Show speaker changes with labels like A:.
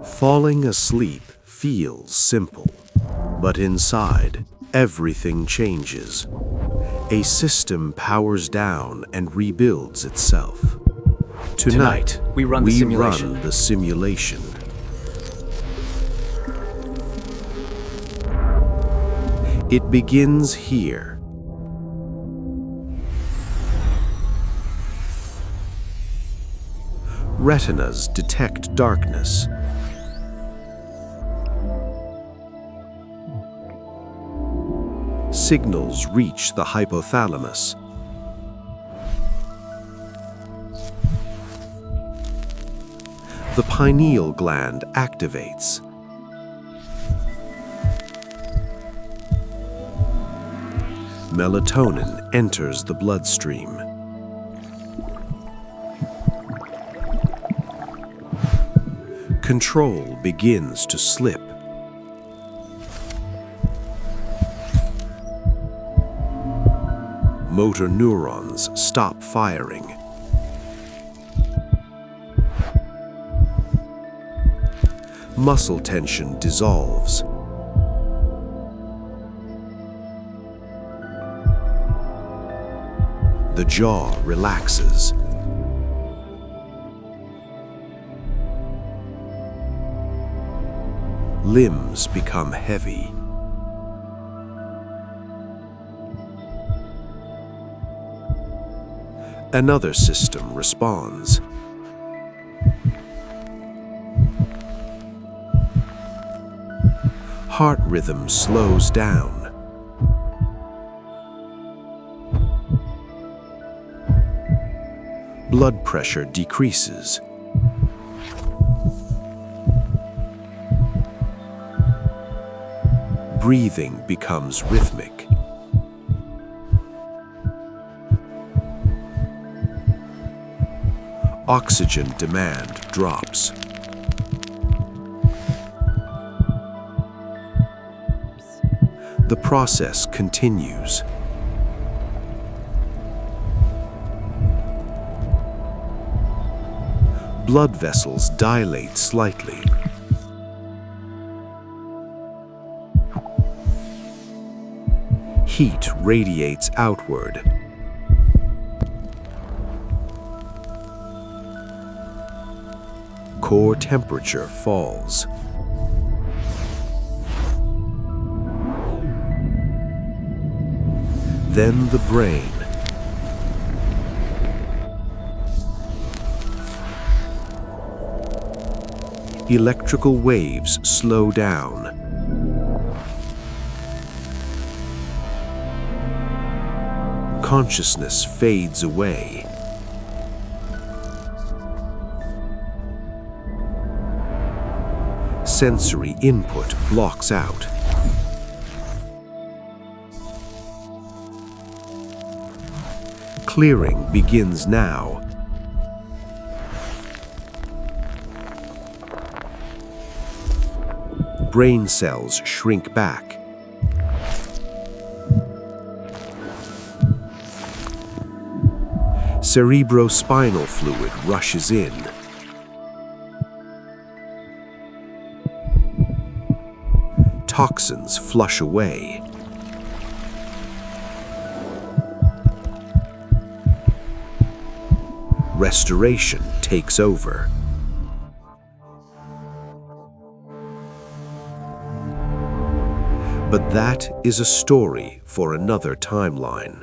A: Falling asleep feels simple, but inside, everything changes. A system powers down and rebuilds itself. Tonight,
B: we run the
A: simulation. It begins here. Retinas detect darkness. Signals reach the hypothalamus. The pineal gland activates. Melatonin enters the bloodstream. Control begins to slip. Motor neurons stop firing. Muscle tension dissolves. The jaw relaxes. Limbs become heavy. Another system responds. Heart rhythm slows down. Blood pressure decreases. Breathing becomes rhythmic. Oxygen demand drops. The process continues. Blood vessels dilate slightly. Heat radiates outward. Core temperature falls. Then the brain. Electrical waves slow down. Consciousness fades away. Sensory input blocks out. Clearing begins now. Brain cells shrink back. Cerebrospinal fluid rushes in. Toxins flush away. Restoration takes over. But that is a story for another timeline.